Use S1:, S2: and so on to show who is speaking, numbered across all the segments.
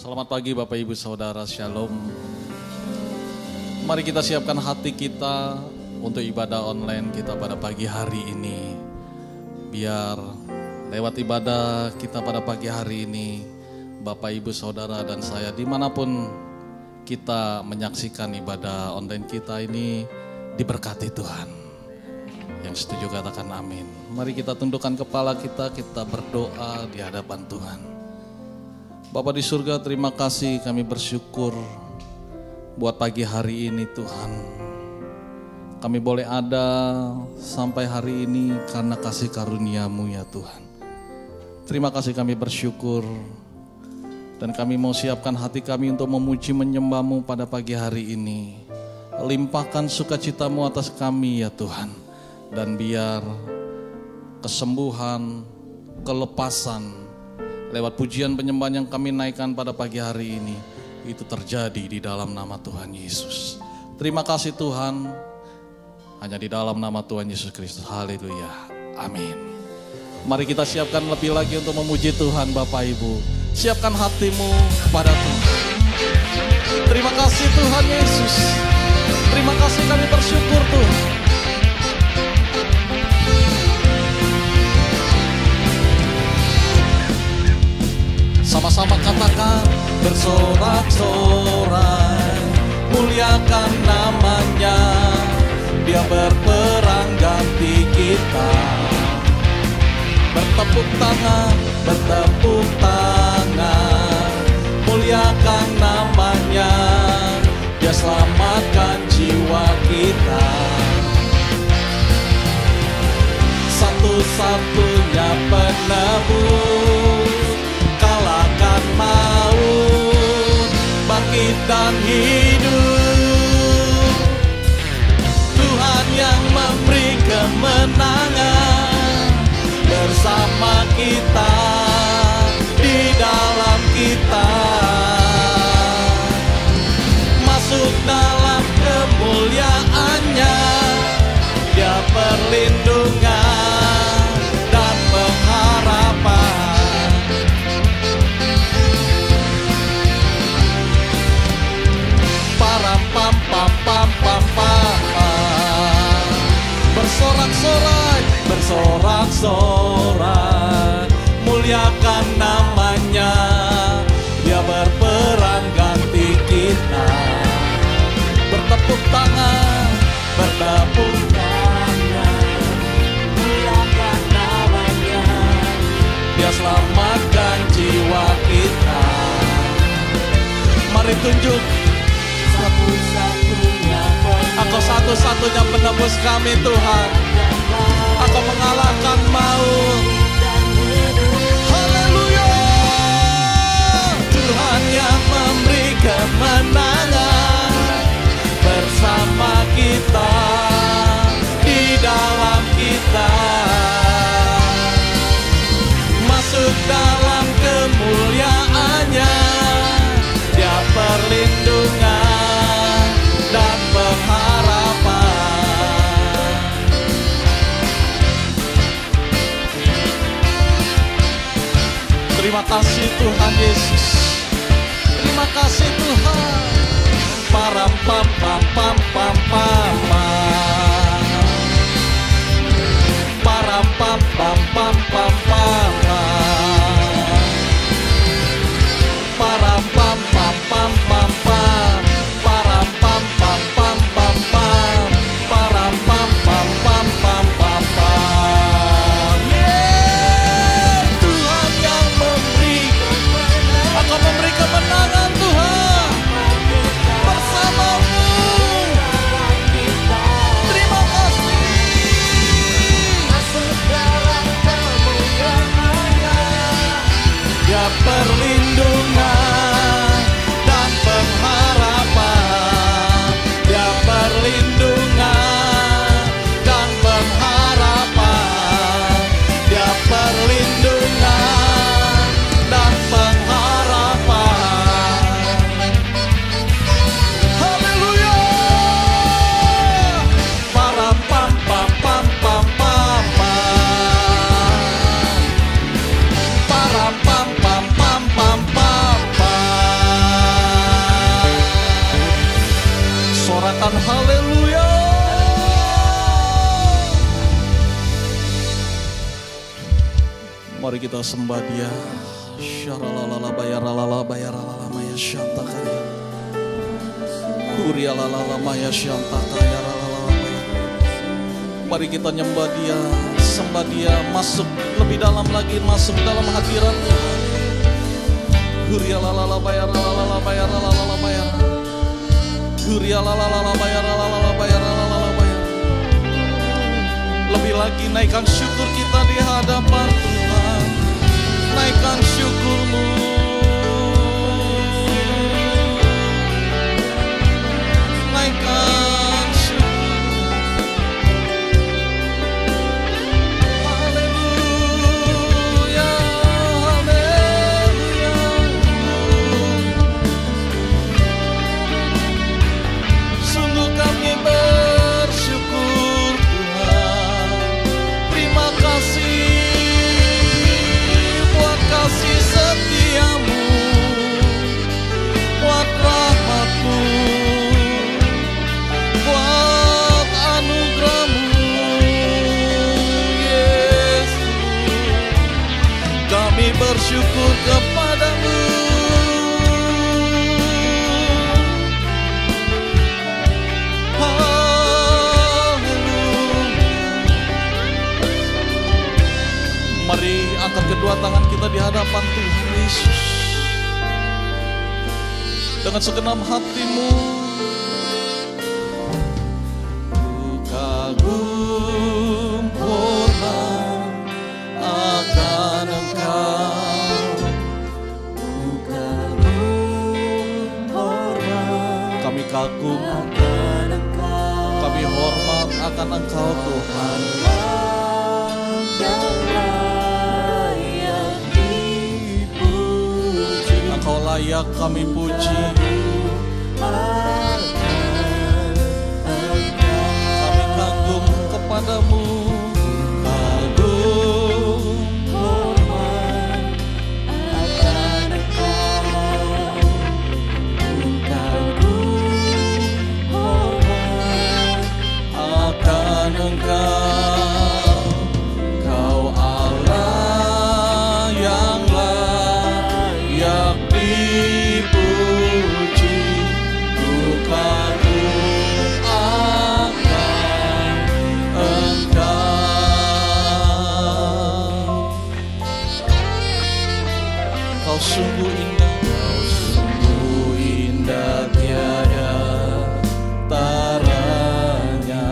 S1: Selamat pagi Bapak Ibu Saudara, Shalom. Mari kita siapkan hati kita untuk ibadah online kita pada pagi hari ini. Biar lewat ibadah kita pada pagi hari ini, Bapak Ibu Saudara dan saya dimanapun kita menyaksikan ibadah online kita ini diberkati Tuhan. Yang setuju katakan amin. Mari kita tundukkan kepala kita berdoa di hadapan Tuhan. Bapa di surga, terima kasih, kami bersyukur buat pagi hari ini Tuhan. Kami boleh ada sampai hari ini karena kasih karunia-Mu ya Tuhan. Terima kasih, kami bersyukur. Dan kami mau siapkan hati kami untuk memuji menyembah-Mu pada pagi hari ini. Limpahkan sukacita-Mu atas kami ya Tuhan. Dan biar kesembuhan, kelepasan lewat pujian penyembahan yang kami naikkan pada pagi hari ini, itu terjadi di dalam nama Tuhan Yesus. Terima kasih Tuhan, hanya di dalam nama Tuhan Yesus Kristus. Haleluya, amin. Mari kita siapkan lebih lagi untuk memuji Tuhan Bapak Ibu. Siapkan hatimu kepada Tuhan. Terima kasih Tuhan Yesus. Terima kasih, kami bersyukur Tuhan. Sama-sama katakan, bersorak-sorai, muliakan namanya. Dia berperang ganti kita. Bertepuk tangan, muliakan namanya. Dia selamatkan jiwa kita. Satu-satunya penebus, kalahkan maut, bangkit dan hidup. Tuhan yang memberi kemenangan bersama kita, di dalam kita. Masuk dalam kemuliaannya, dia perlindungan dan pengharapan. Bersorak-sorai, bersorak-sorai, muliakan namanya. Dia berperang ganti kita. Bertepuk tangan, muliakan namanya. Dia selamatkan jiwa kita. Mari tunjuk, Engkau satu-satunya penebus kami Tuhan. Engkau mengalahkan maut. Haleluya. Tuhan yang memberi kemenangan bersama kita, di dalam kita. Masuk dalam kemuliaannya, dia perlindungan dan pengharapan. Terima kasih Tuhan Yesus. Terima kasih Tuhan. Param pam pam pam pam pam. Param pam pam pam pam pam. Param pam pam pam pam pam. Param pam pam pam pam pam. Param pam pam pam pam pam pam. Tuhan yang memberi, Engkau memberi kemenangan Tuhan bersamamu. Mari kita sembah Dia. Syaralalala bayaralala bayaralala maya syanta kaya. Kurialalala maya syanta kaya ralala bayar. Mari kita nyembah Dia, sembah Dia, masuk lebih dalam lagi, masuk dalam hadirat Tuhan. Kurialalala bayaralala bayaralala bayar. Kurialalala bayaralala bayaralala bayar. Lebih lagi naikkan syukur kita di hadapan Tuhan. Naikkan syukurmu. Naikkan syukur. Haleluya, haleluya. Sungguh kami bersyukur Tuhan. Terima kasih buat kasih setiamu, buat rahmatmu, buat anugerahmu, Yesus. Kami bersyukur kepadamu. Mari angkat kedua tangan kita di hadapan Tuhan Yesus. Dengan segenap hatimu. Ku kagum hormat akan Engkau. Ku kagum hormat. Kami kagum akan Engkau. Kami hormat akan Engkau Tuhan. Engkau layak kami puji. Kami kagum kepadamu. Kagum hormat akan Engkau. Kagum hormat akan Engkau. Kau Allah yang layak dipuji. Ku kagum akan Engkau. Kau sungguh indah, Kau sungguh indah tiada taranya.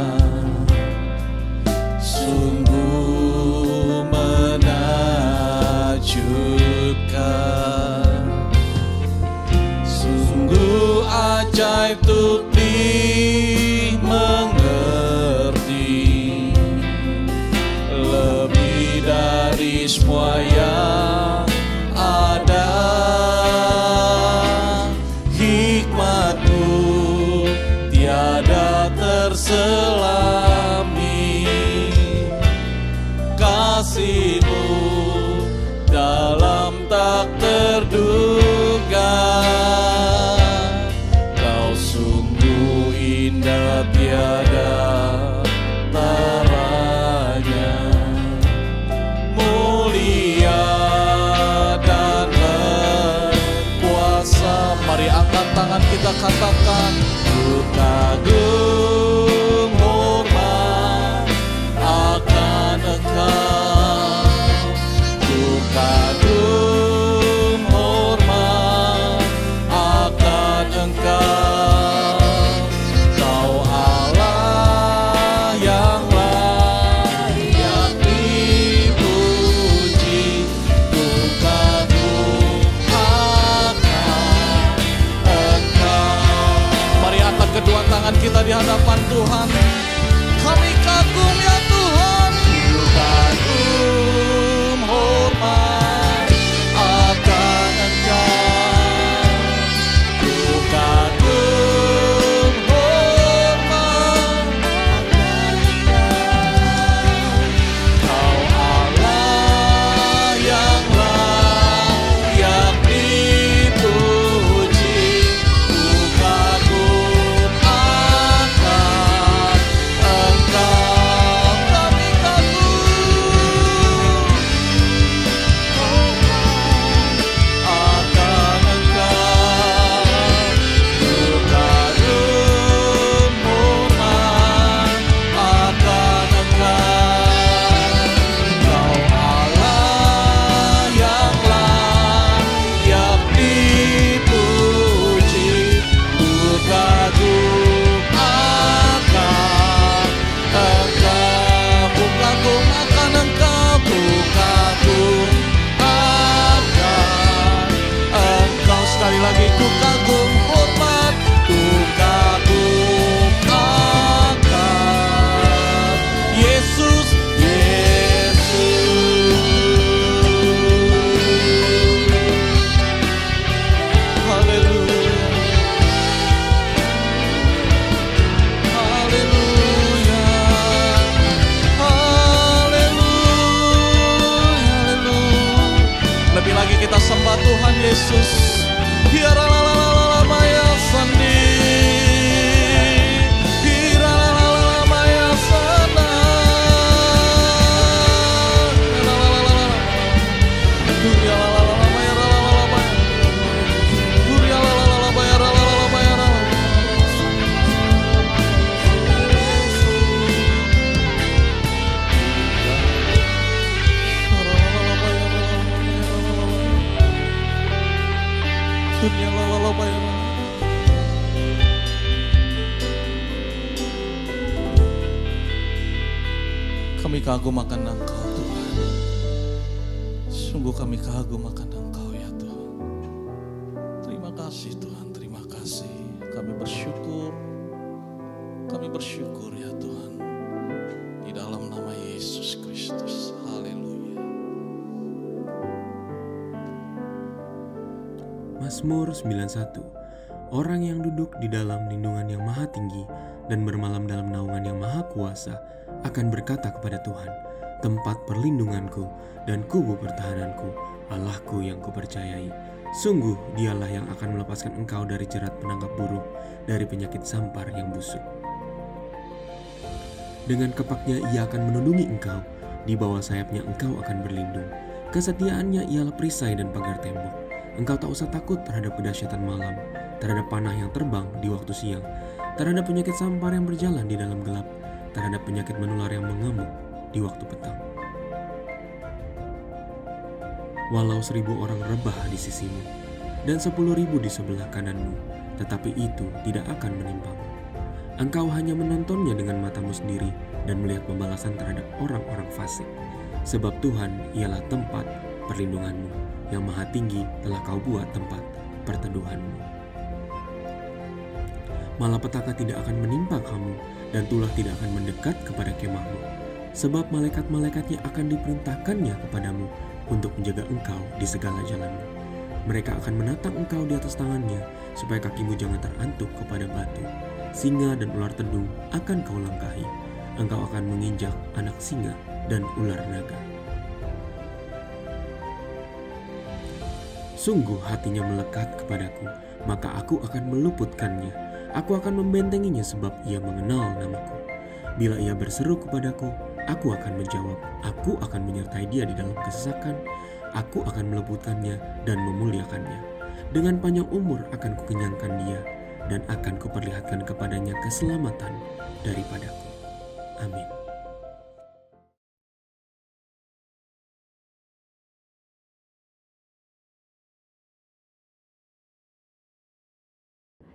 S1: Yesus. Hiralalalala sandi. Hiralalalala sana. Kami kagum akan Engkau Tuhan. Sungguh kami kagum akan Engkau ya Tuhan. Terima kasih Tuhan, terima kasih. Kami bersyukur ya Tuhan. Di dalam nama Yesus Kristus. Haleluya.
S2: Mazmur 91. Orang yang duduk di dalam lindungan yang maha tinggi dan bermalam dalam naungan yang maha kuasa akan berkata kepada Tuhan, tempat perlindunganku dan kubu pertahananku, Allahku yang kupercayai. Sungguh dialah yang akan melepaskan engkau dari jerat penangkap burung, dari penyakit sampar yang busuk. Dengan kepaknya ia akan melindungi engkau, di bawah sayapnya engkau akan berlindung. Kesetiaannya ialah perisai dan pagar tembok. Engkau tak usah takut terhadap kedahsyatan malam, terhadap panah yang terbang di waktu siang, terhadap penyakit sampar yang berjalan di dalam gelap, terhadap penyakit menular yang mengamuk di waktu petang. Walau 1.000 orang rebah di sisimu dan 10.000 di sebelah kananmu, tetapi itu tidak akan menimpamu. Engkau hanya menontonnya dengan matamu sendiri dan melihat pembalasan terhadap orang-orang fasik. Sebab Tuhan ialah tempat perlindunganmu, yang maha tinggi telah kau buat tempat perteduhanmu. Malapetaka tidak akan menimpa kamu, dan tulah tidak akan mendekat kepada kemahmu. Sebab malaikat-malaikatnya akan diperintahkannya kepadamu untuk menjaga engkau di segala jalanmu. Mereka akan menatang engkau di atas tangannya, supaya kakimu jangan terantuk kepada batu. Singa dan ular tedung akan kau langkahi. Engkau akan menginjak anak singa dan ular naga. Sungguh hatinya melekat kepadaku, maka aku akan meluputkannya. Aku akan membentenginya sebab ia mengenal namaku. Bila ia berseru kepadaku, aku akan menjawab. Aku akan menyertai dia di dalam kesesakan. Aku akan meluputkannya dan memuliakannya. Dengan panjang umur akan kukenyangkan dia, dan akan kuperlihatkan kepadanya keselamatan daripadaku. Amin.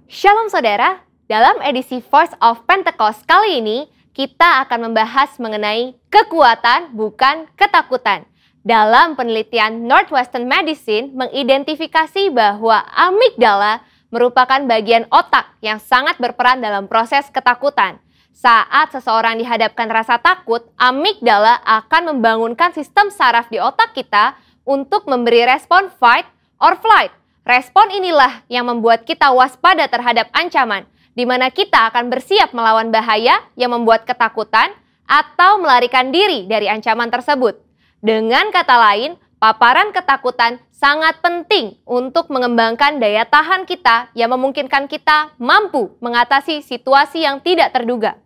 S3: Shalom saudara, dalam edisi Voice of Pentecost kali ini, kita akan membahas mengenai kekuatan bukan ketakutan. Dalam penelitian Northwestern Medicine mengidentifikasi bahwa amigdala merupakan bagian otak yang sangat berperan dalam proses ketakutan. Saat seseorang dihadapkan rasa takut, amigdala akan membangunkan sistem saraf di otak kita untuk memberi respon fight or flight. Respon inilah yang membuat kita waspada terhadap ancaman, di mana kita akan bersiap melawan bahaya yang membuat ketakutan atau melarikan diri dari ancaman tersebut. Dengan kata lain, paparan ketakutan sangat penting untuk mengembangkan daya tahan kita yang memungkinkan kita mampu mengatasi situasi yang tidak terduga.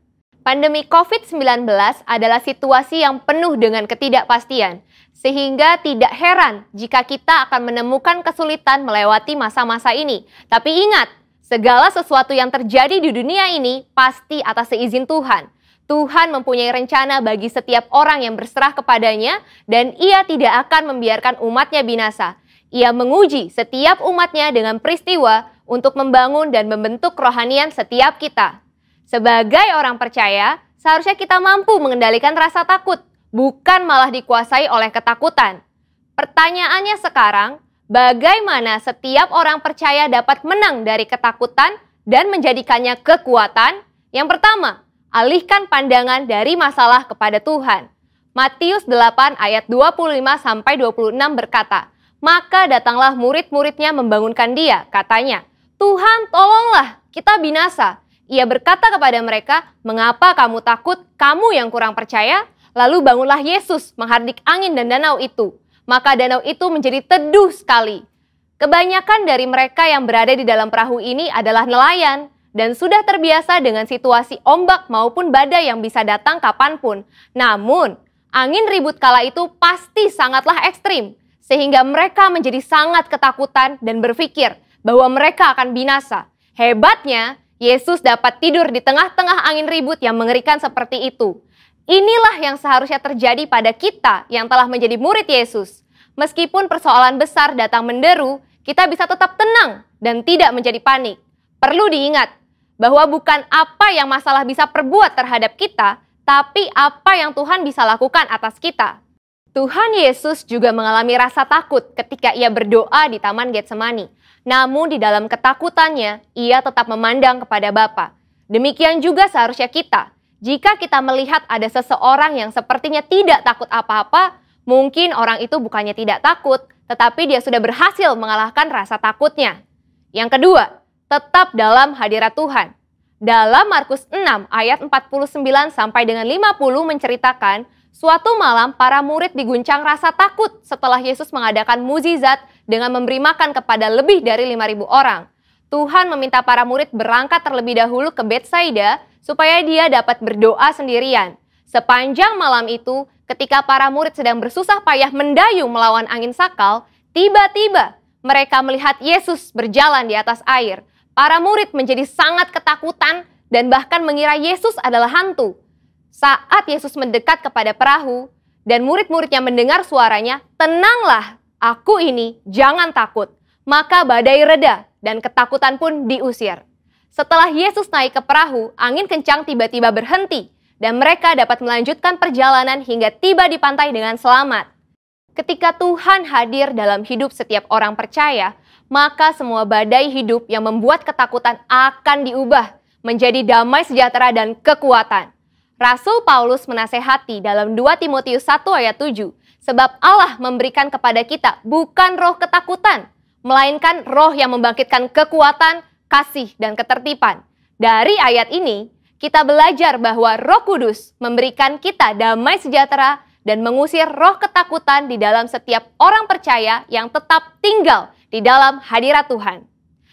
S3: Pandemi COVID-19 adalah situasi yang penuh dengan ketidakpastian, sehingga tidak heran jika kita akan menemukan kesulitan melewati masa-masa ini. Tapi ingat, segala sesuatu yang terjadi di dunia ini pasti atas seizin Tuhan. Tuhan mempunyai rencana bagi setiap orang yang berserah kepadanya, dan Ia tidak akan membiarkan umatnya binasa. Ia menguji setiap umatnya dengan peristiwa untuk membangun dan membentuk kerohanian setiap kita. Sebagai orang percaya, seharusnya kita mampu mengendalikan rasa takut, bukan malah dikuasai oleh ketakutan. Pertanyaannya sekarang, bagaimana setiap orang percaya dapat menang dari ketakutan dan menjadikannya kekuatan? Yang pertama, alihkan pandangan dari masalah kepada Tuhan. Matius 8 ayat 25-26 berkata, "Maka datanglah murid-muridnya membangunkan dia, katanya, 'Tuhan, tolonglah, kita binasa.' Ia berkata kepada mereka, 'Mengapa kamu takut, kamu yang kurang percaya?' Lalu bangunlah Yesus menghardik angin dan danau itu. Maka danau itu menjadi teduh sekali. Kebanyakan dari mereka yang berada di dalam perahu ini adalah nelayan dan sudah terbiasa dengan situasi ombak maupun badai yang bisa datang kapanpun. Namun, angin ribut kala itu pasti sangatlah ekstrim, sehingga mereka menjadi sangat ketakutan dan berpikir bahwa mereka akan binasa. Hebatnya, Yesus dapat tidur di tengah-tengah angin ribut yang mengerikan seperti itu. Inilah yang seharusnya terjadi pada kita yang telah menjadi murid Yesus. Meskipun persoalan besar datang menderu, kita bisa tetap tenang dan tidak menjadi panik. Perlu diingat bahwa bukan apa yang masalah bisa perbuat terhadap kita, tapi apa yang Tuhan bisa lakukan atas kita. Tuhan Yesus juga mengalami rasa takut ketika ia berdoa di Taman Getsemani. Namun di dalam ketakutannya, ia tetap memandang kepada Bapa. Demikian juga seharusnya kita. Jika kita melihat ada seseorang yang sepertinya tidak takut apa-apa, mungkin orang itu bukannya tidak takut, tetapi dia sudah berhasil mengalahkan rasa takutnya. Yang kedua, tetap dalam hadirat Tuhan. Dalam Markus 6 ayat 49 sampai dengan 50 menceritakan, suatu malam para murid diguncang rasa takut setelah Yesus mengadakan mukjizat dengan memberi makan kepada lebih dari 5.000 orang. Tuhan meminta para murid berangkat terlebih dahulu ke Betsaida supaya dia dapat berdoa sendirian. Sepanjang malam itu, ketika para murid sedang bersusah payah mendayung melawan angin sakal, tiba-tiba mereka melihat Yesus berjalan di atas air. Para murid menjadi sangat ketakutan dan bahkan mengira Yesus adalah hantu. Saat Yesus mendekat kepada perahu dan murid-muridnya mendengar suaranya, "Tenanglah, aku ini, jangan takut." Maka badai reda dan ketakutan pun diusir. Setelah Yesus naik ke perahu, angin kencang tiba-tiba berhenti dan mereka dapat melanjutkan perjalanan hingga tiba di pantai dengan selamat. Ketika Tuhan hadir dalam hidup setiap orang percaya, maka semua badai hidup yang membuat ketakutan akan diubah menjadi damai sejahtera dan kekuatan. Rasul Paulus menasehati dalam 2 Timotius 1 ayat 7, sebab Allah memberikan kepada kita bukan roh ketakutan, melainkan roh yang membangkitkan kekuatan, kasih, dan ketertiban. Dari ayat ini, kita belajar bahwa Roh Kudus memberikan kita damai sejahtera dan mengusir roh ketakutan di dalam setiap orang percaya yang tetap tinggal di dalam hadirat Tuhan.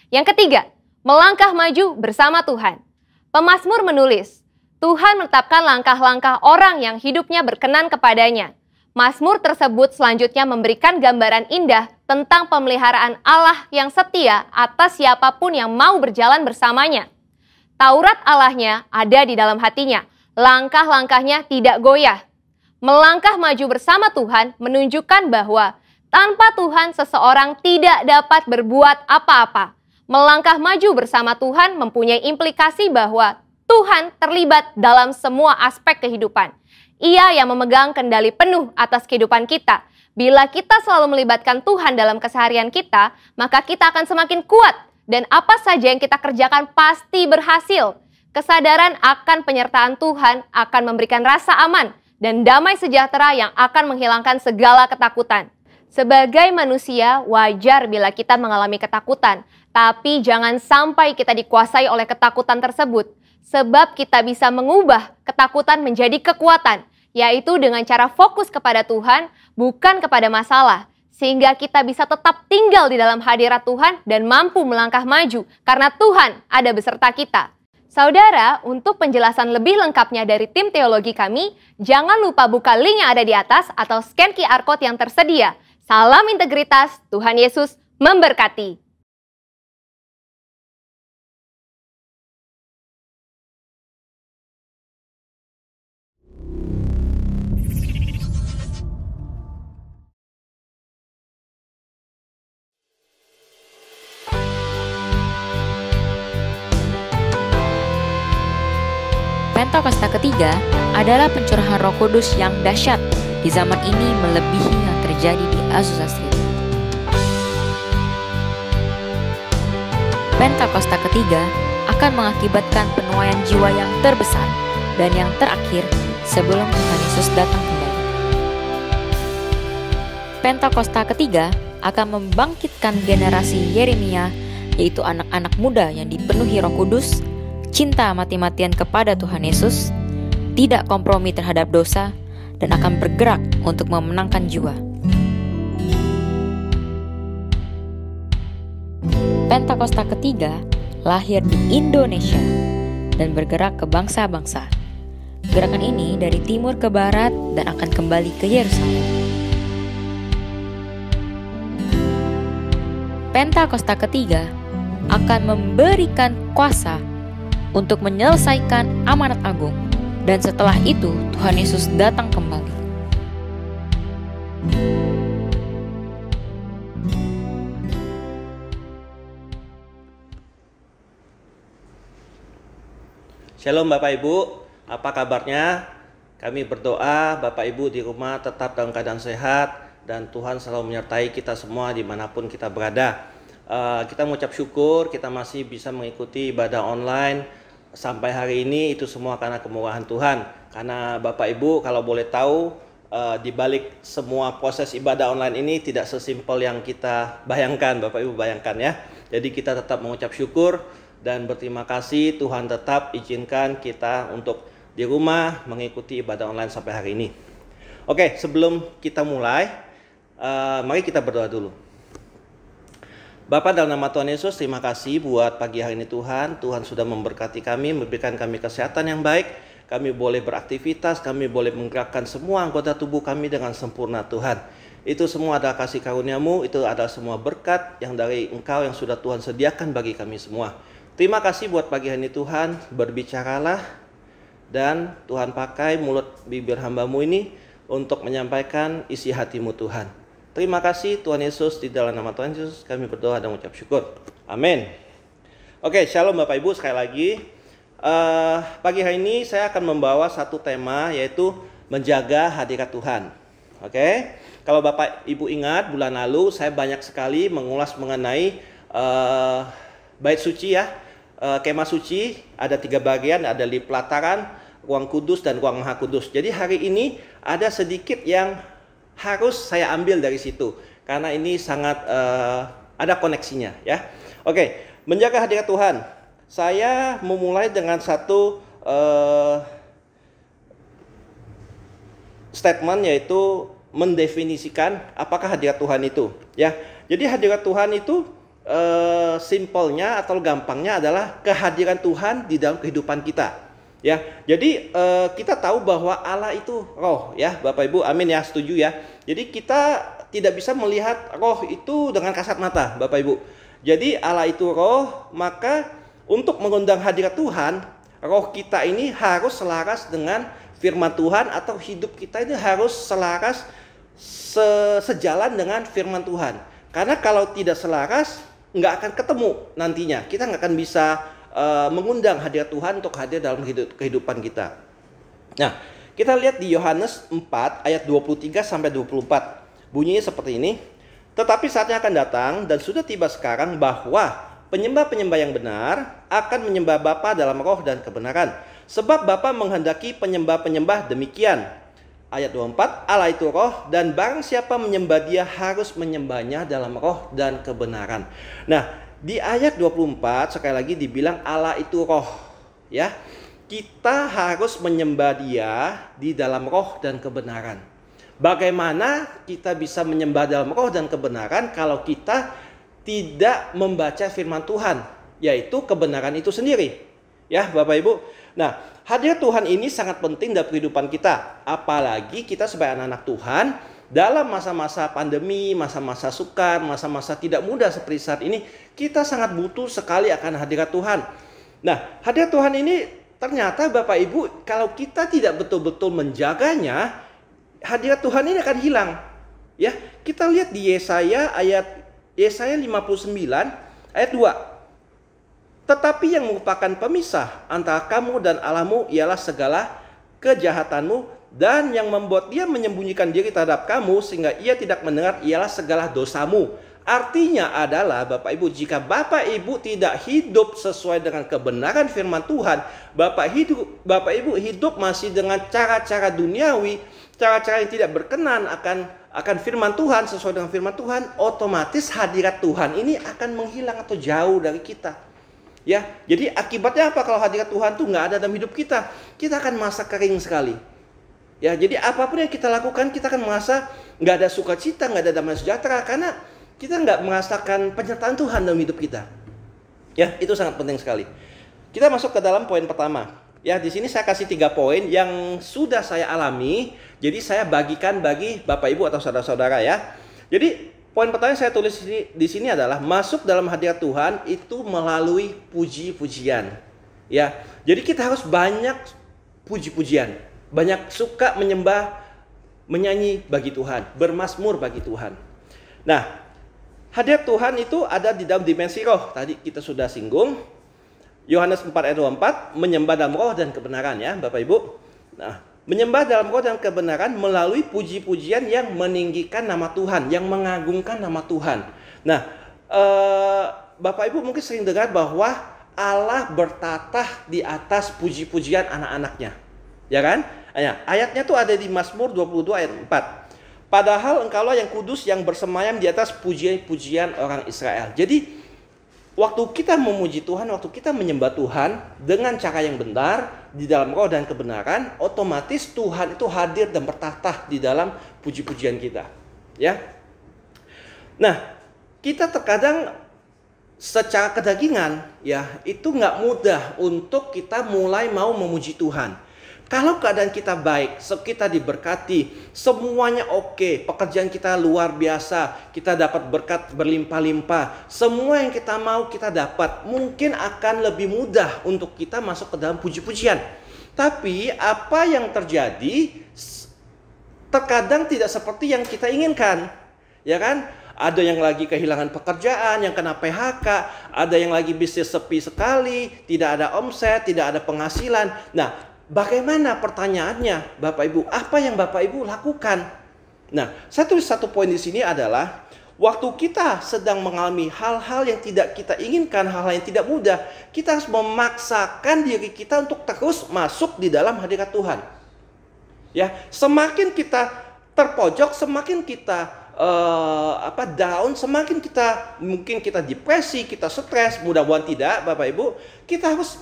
S3: Yang ketiga, melangkah maju bersama Tuhan. Pemazmur menulis, Tuhan menetapkan langkah-langkah orang yang hidupnya berkenan kepadanya. Mazmur tersebut selanjutnya memberikan gambaran indah tentang pemeliharaan Allah yang setia atas siapapun yang mau berjalan bersamanya. Taurat Allahnya ada di dalam hatinya, langkah-langkahnya tidak goyah. Melangkah maju bersama Tuhan menunjukkan bahwa tanpa Tuhan seseorang tidak dapat berbuat apa-apa. Melangkah maju bersama Tuhan mempunyai implikasi bahwa Tuhan terlibat dalam semua aspek kehidupan. Ia yang memegang kendali penuh atas kehidupan kita. Bila kita selalu melibatkan Tuhan dalam keseharian kita, maka kita akan semakin kuat. Dan apa saja yang kita kerjakan pasti berhasil. Kesadaran akan penyertaan Tuhan akan memberikan rasa aman dan damai sejahtera yang akan menghilangkan segala ketakutan. Sebagai manusia, wajar bila kita mengalami ketakutan. Tapi jangan sampai kita dikuasai oleh ketakutan tersebut. Sebab kita bisa mengubah ketakutan menjadi kekuatan. Yaitu dengan cara fokus kepada Tuhan, bukan kepada masalah. Sehingga kita bisa tetap tinggal di dalam hadirat Tuhan dan mampu melangkah maju karena Tuhan ada beserta kita. Saudara, untuk penjelasan lebih lengkapnya dari tim teologi kami, jangan lupa buka link yang ada di atas atau scan QR Code yang tersedia. Salam integritas, Tuhan Yesus memberkati.
S4: Pentakosta ketiga adalah pencurahan Roh Kudus yang dahsyat di zaman ini melebihi yang terjadi di Azusa Street. Pentakosta ketiga akan mengakibatkan penuaian jiwa yang terbesar dan yang terakhir sebelum Tuhan Yesus datang kembali. Pentakosta ketiga akan membangkitkan generasi Yeremia, yaitu anak-anak muda yang dipenuhi Roh Kudus, cinta mati-matian kepada Tuhan Yesus, tidak kompromi terhadap dosa, dan akan bergerak untuk memenangkan jiwa. Pentakosta ketiga lahir di Indonesia dan bergerak ke bangsa-bangsa. Gerakan ini dari timur ke barat dan akan kembali ke Yerusalem. Pentakosta ketiga akan memberikan kuasa untuk menyelesaikan amanat agung, dan setelah itu Tuhan Yesus datang kembali.
S5: Shalom Bapak Ibu, apa kabarnya? Kami berdoa Bapak Ibu di rumah tetap dalam keadaan sehat dan Tuhan selalu menyertai kita semua dimanapun kita berada. Kita mengucap syukur kita masih bisa mengikuti ibadah online sampai hari ini, itu semua karena kemurahan Tuhan. Karena Bapak Ibu kalau boleh tahu, di balik semua proses ibadah online ini tidak sesimpel yang kita bayangkan, Bapak Ibu bayangkan ya. Jadi kita tetap mengucap syukur dan berterima kasih Tuhan tetap izinkan kita untuk di rumah mengikuti ibadah online sampai hari ini. Oke, sebelum kita mulai, mari kita berdoa dulu. Bapa, dalam nama Tuhan Yesus, terima kasih buat pagi hari ini Tuhan. Tuhan sudah memberkati kami, memberikan kami kesehatan yang baik. Kami boleh beraktivitas, kami boleh menggerakkan semua anggota tubuh kami dengan sempurna Tuhan. Itu semua adalah kasih karunia-Mu, itu adalah semua berkat yang dari Engkau yang sudah Tuhan sediakan bagi kami semua. Terima kasih buat pagi hari ini Tuhan, berbicaralah dan Tuhan pakai mulut bibir hamba-Mu ini untuk menyampaikan isi hati-Mu Tuhan. Terima kasih Tuhan Yesus, di dalam nama Tuhan Yesus kami berdoa dan mengucap syukur. Amin. Oke, shalom Bapak Ibu sekali lagi. Pagi hari ini saya akan membawa satu tema, yaitu menjaga hadirat Tuhan. Oke, kalau Bapak Ibu ingat bulan lalu saya banyak sekali mengulas mengenai bait suci ya. Kemah suci ada 3 bagian, ada di pelataran, ruang kudus dan ruang maha kudus. Jadi hari ini ada sedikit yang harus saya ambil dari situ karena ini sangat ada koneksinya ya. Oke, menjaga hadirat Tuhan. Saya memulai dengan satu statement, yaitu mendefinisikan apakah hadirat Tuhan itu ya. Jadi hadirat Tuhan itu simpelnya atau gampangnya adalah kehadiran Tuhan di dalam kehidupan kita ya. Jadi kita tahu bahwa Allah itu roh ya Bapak Ibu, amin ya, setuju ya. Jadi kita tidak bisa melihat roh itu dengan kasat mata Bapak Ibu. Jadi Allah itu roh, maka untuk mengundang hadirat Tuhan, roh kita ini harus selaras dengan firman Tuhan, atau hidup kita ini harus selaras sejalan dengan firman Tuhan. Karena kalau tidak selaras, nggak akan ketemu nantinya. Kita nggak akan bisa mengundang hadirat Tuhan untuk hadir dalam kehidupan kita. Nah, kita lihat di Yohanes 4 ayat 23 sampai 24. Bunyinya seperti ini. Tetapi saatnya akan datang dan sudah tiba sekarang bahwa penyembah-penyembah yang benar akan menyembah Bapa dalam roh dan kebenaran. Sebab Bapa menghendaki penyembah-penyembah demikian. Ayat 24, Allah itu roh dan barang siapa menyembah Dia harus menyembahnya dalam roh dan kebenaran. Nah, di ayat 24 sekali lagi dibilang Allah itu roh ya. Kita harus menyembah Dia di dalam roh dan kebenaran. Bagaimana kita bisa menyembah dalam roh dan kebenaran kalau kita tidak membaca firman Tuhan, yaitu kebenaran itu sendiri ya Bapak Ibu. Nah, hadirat Tuhan ini sangat penting dalam kehidupan kita. Apalagi kita sebagai anak-anak Tuhan dalam masa-masa pandemi, masa-masa sukar, masa-masa tidak mudah seperti saat ini, kita sangat butuh sekali akan hadirat Tuhan. Nah, hadirat Tuhan ini ternyata Bapak Ibu, kalau kita tidak betul-betul menjaganya, hadirat Tuhan ini akan hilang. Ya, kita lihat di Yesaya 59 ayat 2. Tetapi yang merupakan pemisah antara kamu dan Allahmu ialah segala kejahatanmu, dan yang membuat Dia menyembunyikan diri terhadap kamu sehingga Ia tidak mendengar ialah segala dosamu. Artinya adalah Bapak Ibu, jika Bapak Ibu tidak hidup sesuai dengan kebenaran firman Tuhan, Bapak Ibu hidup masih dengan cara-cara duniawi, cara-cara yang tidak berkenan akan firman Tuhan, sesuai dengan firman Tuhan, otomatis hadirat Tuhan ini akan menghilang atau jauh dari kita. Ya, jadi akibatnya apa kalau hadirat Tuhan tuh nggak ada dalam hidup kita? Kita akan merasa kering sekali. Ya, jadi apapun yang kita lakukan, kita akan merasa nggak ada sukacita, nggak ada damai sejahtera, karena kita nggak merasakan penyertaan Tuhan dalam hidup kita. Ya, itu sangat penting sekali. Kita masuk ke dalam poin pertama. Ya, di sini saya kasih 3 poin yang sudah saya alami. Jadi saya bagikan bagi Bapak Ibu atau saudara-saudara ya. Jadi poin pertama yang saya tulis di sini adalah masuk dalam hadirat Tuhan itu melalui puji-pujian. Ya, jadi kita harus banyak puji-pujian, banyak suka menyembah, menyanyi bagi Tuhan, bermazmur bagi Tuhan. Nah, hadirat Tuhan itu ada di dalam dimensi roh. Tadi kita sudah singgung. Yohanes 4 ayat 24, menyembah dalam roh dan kebenaran ya Bapak Ibu. Nah, menyembah dalam roh dan kebenaran melalui puji-pujian yang meninggikan nama Tuhan, yang mengagungkan nama Tuhan. Nah, Bapak Ibu mungkin sering dengar bahwa Allah bertatah di atas puji-pujian anak-anaknya. Ya kan? Ayatnya tuh ada di Mazmur 22 ayat 4. Padahal engkaulah yang kudus yang bersemayam di atas pujian-pujian orang Israel. Jadi waktu kita memuji Tuhan, waktu kita menyembah Tuhan dengan cara yang benar di dalam roh dan kebenaran, otomatis Tuhan itu hadir dan bertatah di dalam puji-pujian kita. Ya. Nah, kita terkadang secara kedagingan ya itu nggak mudah untuk kita mulai mau memuji Tuhan. Kalau keadaan kita baik, kita diberkati, semuanya oke, pekerjaan kita luar biasa, kita dapat berkat berlimpah-limpah, semua yang kita mau kita dapat, mungkin akan lebih mudah untuk kita masuk ke dalam puji-pujian. Tapi apa yang terjadi terkadang tidak seperti yang kita inginkan, ya kan? Ada yang lagi kehilangan pekerjaan, yang kena PHK, ada yang lagi bisnis sepi sekali, tidak ada omset, tidak ada penghasilan. Nah, bagaimana pertanyaannya Bapak Ibu? Apa yang Bapak Ibu lakukan? Nah, saya tulis satu poin di sini adalah waktu kita sedang mengalami hal-hal yang tidak kita inginkan, hal-hal yang tidak mudah, kita harus memaksakan diri kita untuk terus masuk di dalam hadirat Tuhan. Ya, semakin kita terpojok, semakin kita down, semakin kita mungkin kita depresi, kita stres, mudah-mudahan tidak Bapak Ibu, kita harus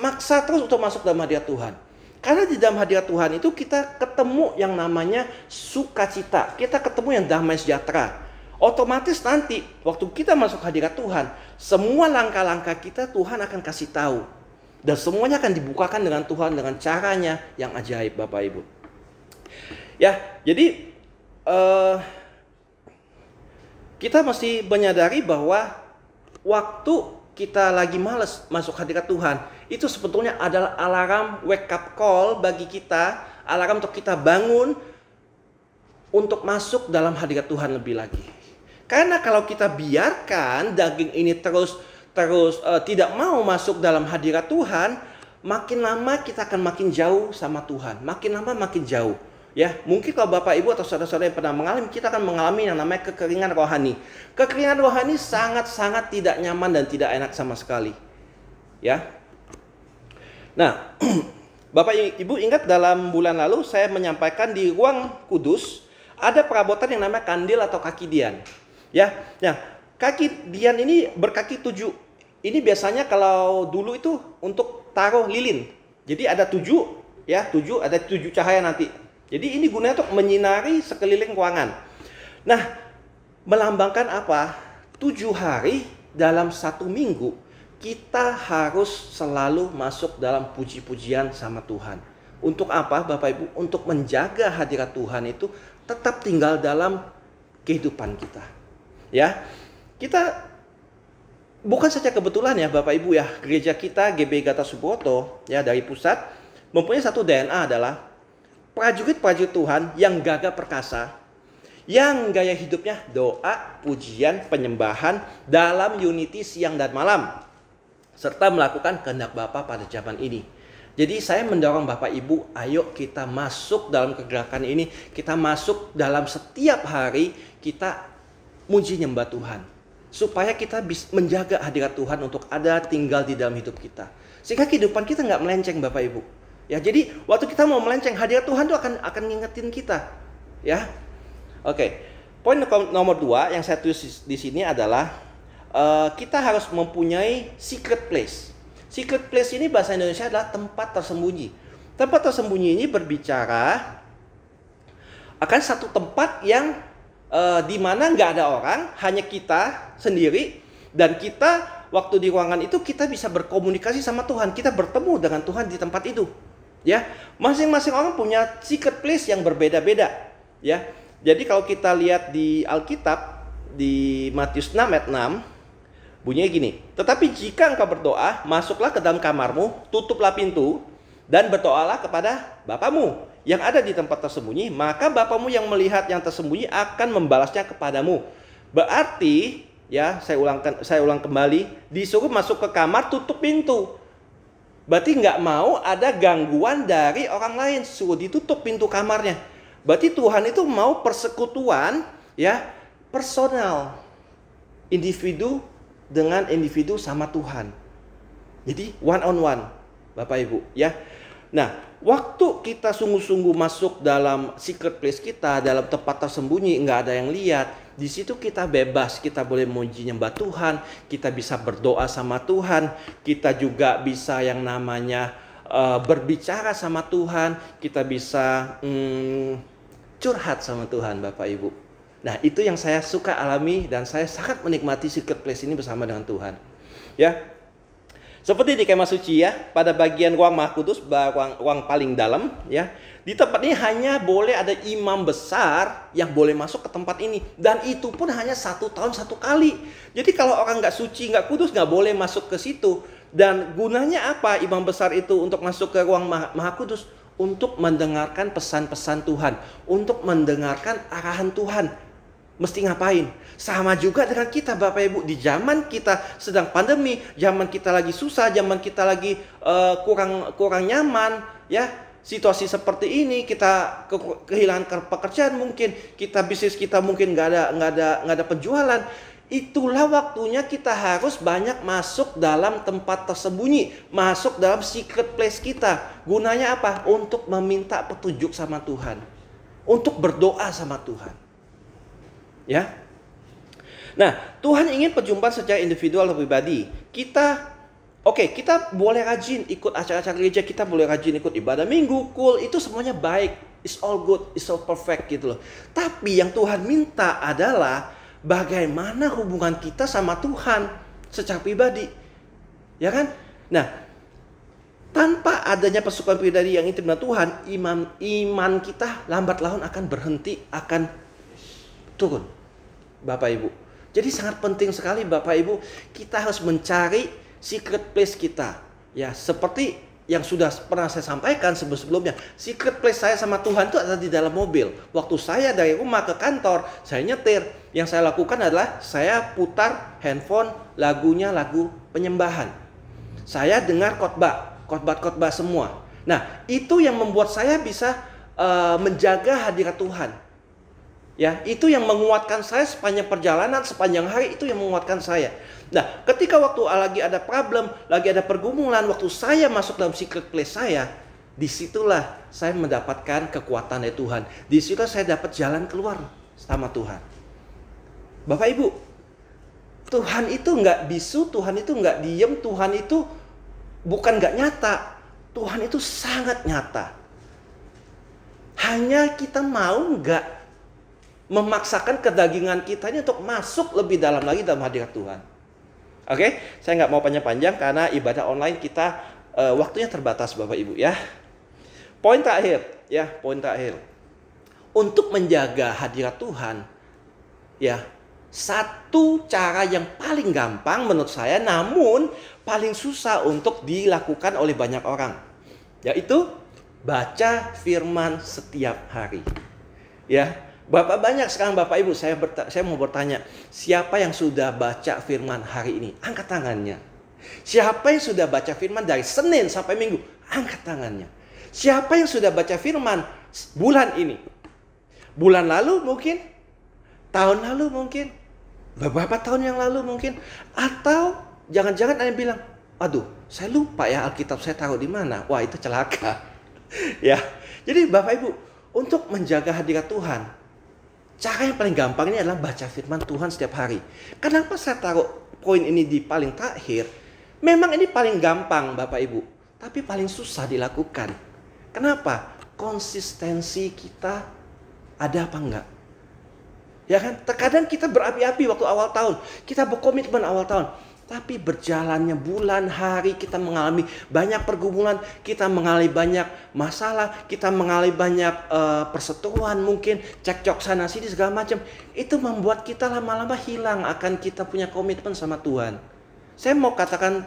S5: maksa terus untuk masuk dalam hadirat Tuhan. Karena di dalam hadirat Tuhan itu kita ketemu yang namanya sukacita, kita ketemu yang damai sejahtera. Otomatis nanti waktu kita masuk hadirat Tuhan, semua langkah-langkah kita Tuhan akan kasih tahu. Dan semuanya akan dibukakan dengan Tuhan dengan caranya yang ajaib Bapak Ibu. Ya, jadi kita mesti menyadari bahwa waktu kita lagi males masuk hadirat Tuhan, itu sebetulnya adalah alarm wake up call bagi kita, alarm untuk kita bangun untuk masuk dalam hadirat Tuhan lebih lagi. Karena kalau kita biarkan daging ini terus tidak mau masuk dalam hadirat Tuhan, makin lama kita akan makin jauh sama Tuhan, makin lama makin jauh. Ya, mungkin kalau Bapak Ibu atau saudara-saudara yang pernah mengalami, kita akan mengalami yang namanya kekeringan rohani. Kekeringan rohani sangat-sangat tidak nyaman dan tidak enak sama sekali. Ya. Nah, Bapak Ibu ingat dalam bulan lalu saya menyampaikan di ruang kudus ada perabotan yang namanya kandil atau kaki dian. Ya. Nah, kaki dian ini berkaki 7. Ini biasanya kalau dulu itu untuk taruh lilin. Jadi ada 7, ya, 7 ada 7 cahaya nanti. Jadi ini gunanya untuk menyinari sekeliling ruangan. Nah, melambangkan apa? 7 hari dalam 1 minggu kita harus selalu masuk dalam puji-pujian sama Tuhan. Untuk apa Bapak Ibu? Untuk menjaga hadirat Tuhan itu tetap tinggal dalam kehidupan kita. Ya, kita bukan saja kebetulan ya Bapak Ibu ya, gereja kita GBI Gatot Subroto ya dari pusat mempunyai satu DNA adalah prajurit-prajurit Tuhan yang gagah perkasa, yang gaya hidupnya doa, pujian, penyembahan dalam unity siang dan malam, serta melakukan kehendak Bapa pada zaman ini. Jadi saya mendorong Bapak Ibu, ayo kita masuk dalam kegerakan ini, kita masuk dalam setiap hari kita muji nyembah Tuhan, supaya kita bisa menjaga hadirat Tuhan untuk ada tinggal di dalam hidup kita, sehingga kehidupan kita nggak melenceng Bapak Ibu. Ya, jadi waktu kita mau melenceng, hadirat Tuhan itu akan ngingetin kita. Ya. Oke. Poin nomor 2 yang saya tulis di sini adalah kita harus mempunyai secret place. Secret place ini bahasa Indonesia adalah tempat tersembunyi. Tempat tersembunyi ini berbicara akan satu tempat yang di mana nggak ada orang, hanya kita sendiri, dan kita waktu di ruangan itu kita bisa berkomunikasi sama Tuhan, kita bertemu dengan Tuhan di tempat itu. Ya, masing-masing orang punya secret place yang berbeda-beda. Ya, jadi kalau kita lihat di Alkitab di Matius 6 ayat 6 bunyinya gini, tetapi jika engkau berdoa, masuklah ke dalam kamarmu, tutuplah pintu, dan berdoalah kepada Bapamu yang ada di tempat tersembunyi, maka Bapamu yang melihat yang tersembunyi akan membalasnya kepadamu. Berarti, ya saya ulang kembali, disuruh masuk ke kamar, tutup pintu. Berarti nggak mau ada gangguan dari orang lain, suruh ditutup pintu kamarnya. Berarti Tuhan itu mau persekutuan, ya, personal, individu dengan individu sama Tuhan. Jadi one on one, Bapak Ibu, ya. Nah, waktu kita sungguh-sungguh masuk dalam secret place kita, dalam tempat tersembunyi, nggak ada yang lihat, di situ kita bebas, kita boleh memuji nyembah Tuhan, kita bisa berdoa sama Tuhan, kita juga bisa yang namanya berbicara sama Tuhan, kita bisa curhat sama Tuhan, Bapak Ibu. Nah, itu yang saya suka alami dan saya sangat menikmati secret place ini bersama dengan Tuhan. Ya. Seperti di kemah suci, ya, pada bagian ruang Maha Kudus, ruang paling dalam, ya. Di tempat ini hanya boleh ada imam besar yang boleh masuk ke tempat ini, dan itu pun hanya 1 tahun 1 kali. Jadi kalau orang nggak suci, nggak kudus, nggak boleh masuk ke situ. Dan gunanya apa imam besar itu untuk masuk ke ruang Maha Kudus? Untuk mendengarkan pesan-pesan Tuhan, untuk mendengarkan arahan Tuhan. Mesti ngapain? Sama juga dengan kita, Bapak Ibu, di zaman kita sedang pandemi, zaman kita lagi susah, zaman kita lagi kurang nyaman, ya. Situasi seperti ini, kita kehilangan pekerjaan mungkin, bisnis kita mungkin nggak ada penjualan. Itulah waktunya kita harus banyak masuk dalam tempat tersembunyi, masuk dalam secret place kita. Gunanya apa? Untuk meminta petunjuk sama Tuhan, untuk berdoa sama Tuhan. Ya. Nah, Tuhan ingin perjumpaan secara individual atau pribadi. Kita boleh rajin ikut acara-acara gereja, kita boleh rajin ikut ibadah minggu, itu semuanya baik. It's all good, it's all perfect gitu loh. Tapi yang Tuhan minta adalah bagaimana hubungan kita sama Tuhan secara pribadi. Ya kan? Nah, tanpa adanya persekutuan pribadi yang intim dengan Tuhan, iman kita lambat laun akan berhenti, akan turun. Bapak Ibu. Jadi sangat penting sekali Bapak Ibu, kita harus mencari secret place kita. Ya, seperti yang sudah pernah saya sampaikan sebelumnya, secret place saya sama Tuhan itu ada di dalam mobil. Waktu saya dari rumah ke kantor, saya nyetir. Yang saya lakukan adalah saya putar handphone lagunya lagu penyembahan. Saya dengar khotbah semua. Nah, itu yang membuat saya bisa menjaga hadirat Tuhan. Ya, itu yang menguatkan saya sepanjang perjalanan, sepanjang hari, itu yang menguatkan saya. Nah, ketika waktu lagi ada problem, lagi ada pergumulan, waktu saya masuk dalam secret place saya, disitulah saya mendapatkan kekuatan dari Tuhan. Disitulah saya dapat jalan keluar sama Tuhan. Bapak Ibu, Tuhan itu nggak bisu, Tuhan itu nggak diem, Tuhan itu bukan nggak nyata, Tuhan itu sangat nyata. Hanya kita mau nggak memaksakan kedagingan kita ini untuk masuk lebih dalam lagi dalam hadirat Tuhan. Oke, saya nggak mau panjang-panjang karena ibadah online kita waktunya terbatas, Bapak Ibu, ya. Poin terakhir. Untuk menjaga hadirat Tuhan, ya, satu cara yang paling gampang menurut saya, namun paling susah untuk dilakukan oleh banyak orang, yaitu baca firman setiap hari. Ya. Banyak sekarang Bapak Ibu, saya mau bertanya, siapa yang sudah baca firman hari ini? Angkat tangannya. Siapa yang sudah baca firman dari Senin sampai Minggu? Angkat tangannya. Siapa yang sudah baca firman bulan ini? Bulan lalu mungkin? Tahun lalu mungkin? Beberapa tahun yang lalu mungkin? Atau jangan-jangan ada yang bilang, aduh, saya lupa ya Alkitab saya taruh di mana. Wah, itu celaka. Ya. Jadi Bapak Ibu, untuk menjaga hadirat Tuhan, cara yang paling gampang ini adalah baca firman Tuhan setiap hari. Kenapa saya taruh poin ini di paling terakhir? Memang ini paling gampang Bapak Ibu, tapi paling susah dilakukan. Kenapa? Konsistensi kita ada apa enggak? Ya kan? Terkadang kita berapi-api waktu awal tahun. Kita berkomitmen awal tahun. Tapi berjalannya bulan, hari, kita mengalami banyak pergumulan, kita mengalami banyak masalah, kita mengalami banyak perseteruan mungkin, cekcok sana sini segala macam. Itu membuat kita lama-lama hilang akan kita punya komitmen sama Tuhan. Saya mau katakan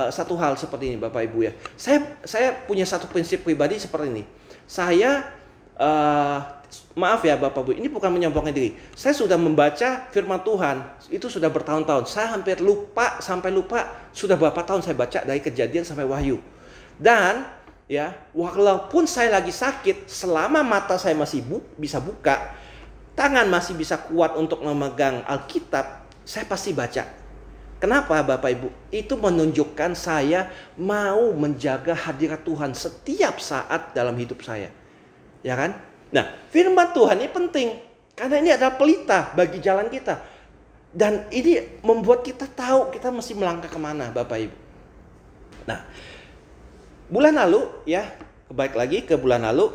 S5: satu hal seperti ini Bapak Ibu ya. Saya punya satu prinsip pribadi seperti ini. Saya maaf ya Bapak Ibu, ini bukan menyombongkan diri. Saya sudah membaca firman Tuhan, itu sudah bertahun-tahun. Saya hampir lupa, sudah berapa tahun saya baca dari Kejadian sampai Wahyu. Dan ya, walaupun saya lagi sakit, selama mata saya masih bisa buka, tangan masih bisa kuat untuk memegang Alkitab, saya pasti baca. Kenapa Bapak Ibu? Itu menunjukkan saya mau menjaga hadirat Tuhan setiap saat dalam hidup saya. Ya kan? Nah, firman Tuhan ini penting karena ini adalah pelita bagi jalan kita. Dan ini membuat kita tahu kita mesti melangkah kemana Bapak Ibu. Nah, bulan lalu ya, balik lagi ke bulan lalu,